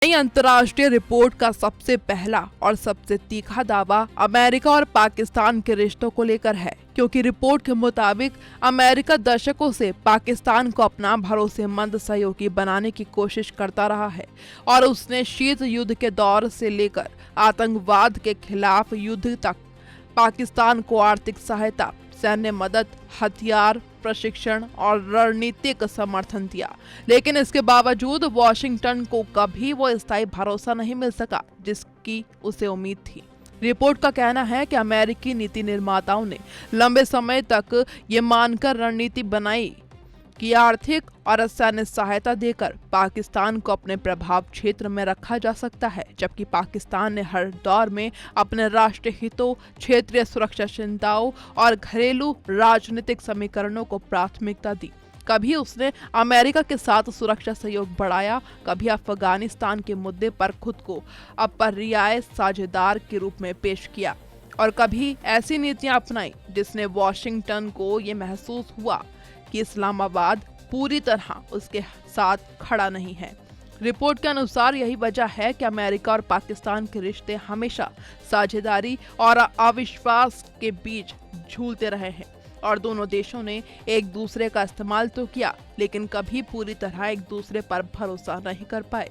नई अंतर्राष्ट्रीय रिपोर्ट का सबसे पहला और सबसे तीखा दावा अमेरिका और पाकिस्तान के रिश्तों को लेकर है, क्योंकि रिपोर्ट के मुताबिक अमेरिका दशकों से पाकिस्तान को अपना भरोसेमंद सहयोगी बनाने की कोशिश करता रहा है और उसने शीत युद्ध के दौर से लेकर आतंकवाद के खिलाफ युद्ध तक पाकिस्तान को आर्थिक सहायता, सैन्य मदद, हथियार, प्रशिक्षण और रणनीतिक समर्थन दिया। लेकिन इसके बावजूद वॉशिंगटन को कभी वो स्थायी भरोसा नहीं मिल सका जिसकी उसे उम्मीद थी। रिपोर्ट का कहना है कि अमेरिकी नीति निर्माताओं ने लंबे समय तक ये मानकर रणनीति बनाई कि आर्थिक और सैन्य सहायता देकर पाकिस्तान को अपने प्रभाव क्षेत्र में रखा जा सकता है, जबकि पाकिस्तान ने हर दौर में अपने राष्ट्रीय हितों, क्षेत्रीय सुरक्षा चिंताओं और घरेलू राजनीतिक समीकरणों को प्राथमिकता दी। कभी उसने अमेरिका के साथ सुरक्षा सहयोग बढ़ाया, कभी अफगानिस्तान के मुद्दे पर खुद को अपर्याय साझेदार के रूप में पेश किया और कभी ऐसी नीतियां अपनाई जिसने वॉशिंगटन को ये महसूस हुआ कि इस्लामाबाद पूरी तरह उसके साथ खड़ा नहीं है। रिपोर्ट के अनुसार यही वजह है कि अमेरिका और पाकिस्तान के रिश्ते हमेशा साझेदारी और अविश्वास के बीच झूलते रहे हैं और दोनों देशों ने एक दूसरे का इस्तेमाल तो किया, लेकिन कभी पूरी तरह एक दूसरे पर भरोसा नहीं कर पाए।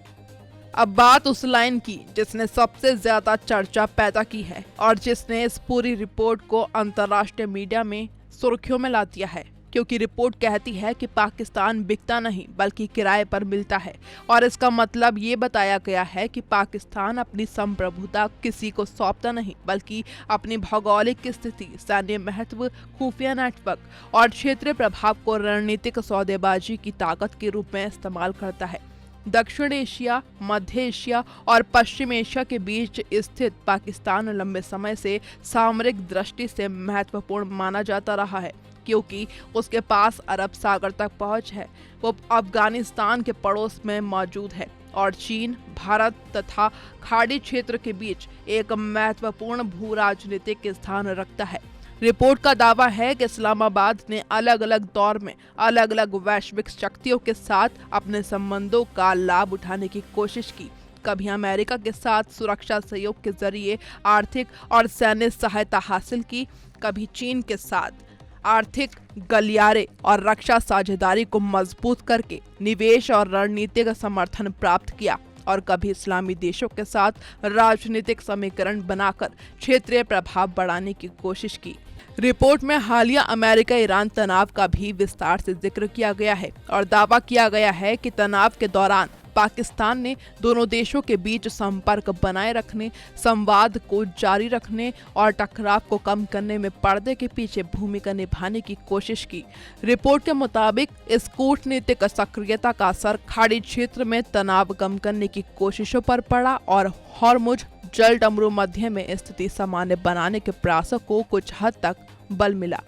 अब बात उस लाइन की जिसने सबसे ज्यादा चर्चा पैदा की है और जिसने इस पूरी रिपोर्ट को अंतर्राष्ट्रीय मीडिया में सुर्खियों में ला दिया है, क्योंकि रिपोर्ट कहती है कि पाकिस्तान बिकता नहीं बल्कि किराए पर मिलता है और इसका मतलब ये बताया गया है कि पाकिस्तान अपनी संप्रभुता किसी को सौंपता नहीं बल्कि अपनी भौगोलिक स्थिति, सैन्य महत्व, खुफिया नेटवर्क और क्षेत्रीय प्रभाव को रणनीतिक सौदेबाजी की ताकत के रूप में इस्तेमाल करता है। दक्षिण एशिया, मध्य एशिया और पश्चिम एशिया के बीच स्थित पाकिस्तान लंबे समय से सामरिक दृष्टि से महत्वपूर्ण माना जाता रहा है, क्योंकि उसके पास अरब सागर तक पहुंच है। वो अफगानिस्तान के पड़ोस में मौजूद है और चीन, भारत तथा खाड़ी क्षेत्र के बीच एक महत्वपूर्ण भू राजनीतिक स्थान रखता है। रिपोर्ट का दावा है कि इस्लामाबाद ने अलग अलग दौर में अलग अलग वैश्विक शक्तियों के साथ अपने संबंधों का लाभ उठाने की कोशिश की। कभी अमेरिका के साथ सुरक्षा सहयोग के जरिए आर्थिक और सैन्य सहायता हासिल की, कभी चीन के साथ आर्थिक गलियारे और रक्षा साझेदारी को मजबूत करके निवेश और रणनीतिक समर्थन प्राप्त किया और कभी इस्लामी देशों के साथ राजनीतिक समीकरण बनाकर क्षेत्रीय प्रभाव बढ़ाने की कोशिश की। रिपोर्ट में हालिया अमेरिका ईरान तनाव का भी विस्तार से जिक्र किया गया है और दावा किया गया है कि तनाव के दौरान पाकिस्तान ने दोनों देशों के बीच संपर्क बनाए रखने, संवाद को जारी रखने और टकराव को कम करने में पर्दे के पीछे भूमिका निभाने की कोशिश की। रिपोर्ट के मुताबिक इस कूटनीतिक सक्रियता का असर खाड़ी क्षेत्र में तनाव कम करने की कोशिशों पर पड़ा और हॉर्मुज जलडमरू मध्य में स्थिति सामान्य बनाने के प्रयासों को कुछ हद तक बल मिला।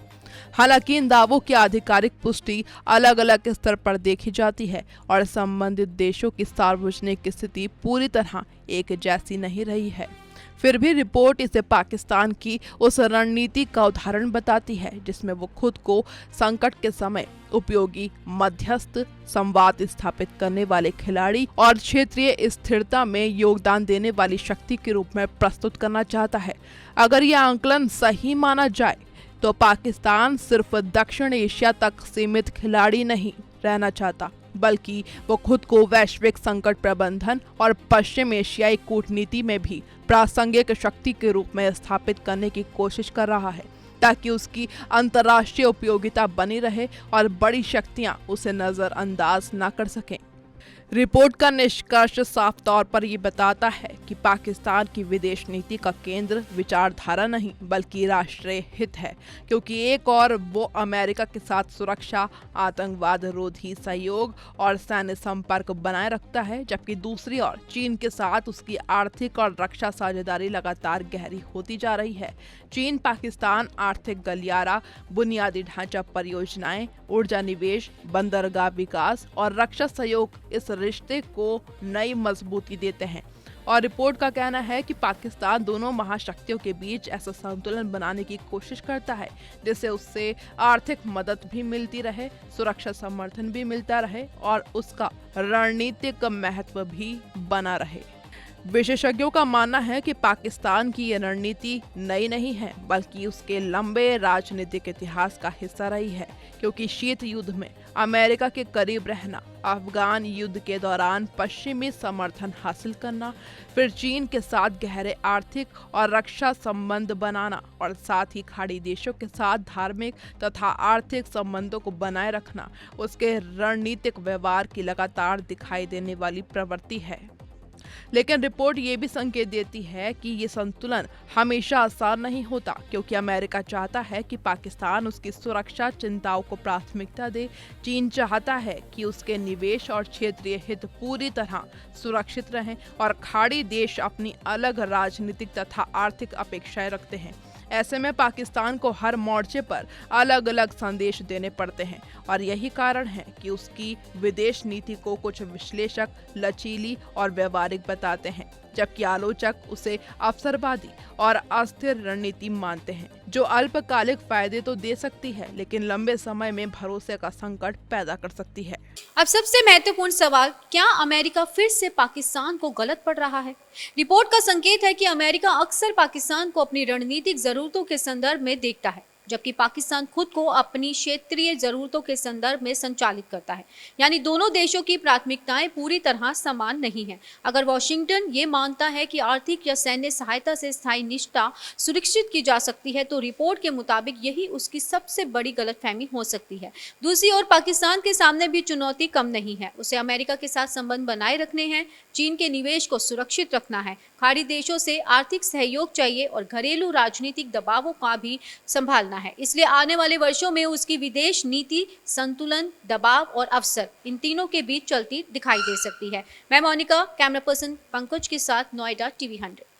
हालांकि इन दावों की आधिकारिक पुष्टि अलग अलग स्तर पर देखी जाती है और संबंधित देशों की सार्वजनिक स्थिति पूरी तरह एक जैसी नहीं रही है। फिर भी रिपोर्ट इसे पाकिस्तान की उस रणनीति का उदाहरण बताती है जिसमें वो खुद को संकट के समय उपयोगी मध्यस्थ, संवाद स्थापित करने वाले खिलाड़ी और क्षेत्रीय स्थिरता में योगदान देने वाली शक्ति के रूप में प्रस्तुत करना चाहता है। अगर यह आंकलन सही माना जाए तो पाकिस्तान सिर्फ दक्षिण एशिया तक सीमित खिलाड़ी नहीं रहना चाहता, बल्कि वो खुद को वैश्विक संकट प्रबंधन और पश्चिम एशियाई कूटनीति में भी प्रासंगिक शक्ति के रूप में स्थापित करने की कोशिश कर रहा है, ताकि उसकी अंतर्राष्ट्रीय उपयोगिता बनी रहे और बड़ी शक्तियां उसे नजरअंदाज न कर सकें। रिपोर्ट का निष्कर्ष साफ तौर पर ये बताता है कि पाकिस्तान की विदेश नीति का केंद्र विचारधारा नहीं बल्कि राष्ट्रीय हित है, क्योंकि एक और वो अमेरिका के साथ सुरक्षा, आतंकवाद रोधी सहयोग और सैन्य संपर्क बनाए रखता है, जबकि दूसरी ओर चीन के साथ उसकी आर्थिक और रक्षा साझेदारी लगातार गहरी होती जा रही है। चीन पाकिस्तान आर्थिक गलियारा, बुनियादी ढांचा परियोजनाएं, ऊर्जा निवेश, बंदरगाह विकास और रक्षा सहयोग इस रिश्ते को नई मजबूती देते हैं और रिपोर्ट का कहना है कि पाकिस्तान दोनों महाशक्तियों के बीच ऐसा संतुलन बनाने की कोशिश करता है जिससे उससे आर्थिक मदद भी मिलती रहे, सुरक्षा समर्थन भी मिलता रहे और उसका रणनीतिक महत्व भी बना रहे। विशेषज्ञों का मानना है कि पाकिस्तान की ये रणनीति नई नहीं है, बल्कि उसके लंबे राजनीतिक इतिहास का हिस्सा रही है, क्योंकि शीत युद्ध में अमेरिका के करीब रहना, अफगान युद्ध के दौरान पश्चिमी समर्थन हासिल करना, फिर चीन के साथ गहरे आर्थिक और रक्षा संबंध बनाना और साथ ही खाड़ी देशों के साथ धार्मिक तथा आर्थिक संबंधों को बनाए रखना उसके रणनीतिक व्यवहार की लगातार दिखाई देने वाली प्रवृत्ति है। लेकिन रिपोर्ट ये भी संकेत देती है कि ये संतुलन हमेशा आसान नहीं होता, क्योंकि अमेरिका चाहता है कि पाकिस्तान उसकी सुरक्षा चिंताओं को प्राथमिकता दे। चीन चाहता है कि उसके निवेश और क्षेत्रीय हित पूरी तरह सुरक्षित रहें और खाड़ी देश अपनी अलग राजनीतिक तथा आर्थिक अपेक्षाएं रखते हैं। ऐसे में पाकिस्तान को हर मोर्चे पर अलग अलग संदेश देने पड़ते हैं और यही कारण है कि उसकी विदेश नीति को कुछ विश्लेषक लचीली और व्यवहारिक बताते हैं, जबकि आलोचक उसे अवसरवादी और अस्थिर रणनीति मानते हैं, जो अल्पकालिक फायदे तो दे सकती है लेकिन लंबे समय में भरोसे का संकट पैदा कर सकती है। अब सबसे महत्वपूर्ण सवाल, क्या अमेरिका फिर से पाकिस्तान को गलत पढ़ रहा है? रिपोर्ट का संकेत है कि अमेरिका अक्सर पाकिस्तान को अपनी रणनीतिक जरूरतों के संदर्भ में देखता है, जबकि पाकिस्तान खुद को अपनी क्षेत्रीय जरूरतों के संदर्भ में संचालित करता है। यानी दोनों देशों की प्राथमिकताएं पूरी तरह समान नहीं है। अगर वॉशिंगटन ये मानता है कि आर्थिक या सैन्य सहायता से स्थायी निष्ठा सुरक्षित की जा सकती है, तो रिपोर्ट के मुताबिक यही उसकी सबसे बड़ी गलतफहमी हो सकती है। दूसरी ओर पाकिस्तान के सामने भी चुनौती कम नहीं है। उसे अमेरिका के साथ संबंध बनाए रखने हैं, चीन के निवेश को सुरक्षित रखना है, खाड़ी देशों से आर्थिक सहयोग चाहिए और घरेलू राजनीतिक दबावों का भी संभालना है। इसलिए आने वाले वर्षों में उसकी विदेश नीति संतुलन, दबाव और अवसर, इन तीनों के बीच चलती दिखाई दे सकती है। मैं मोनिका, कैमरा पर्सन पंकज के साथ, नोएडा, TV 100।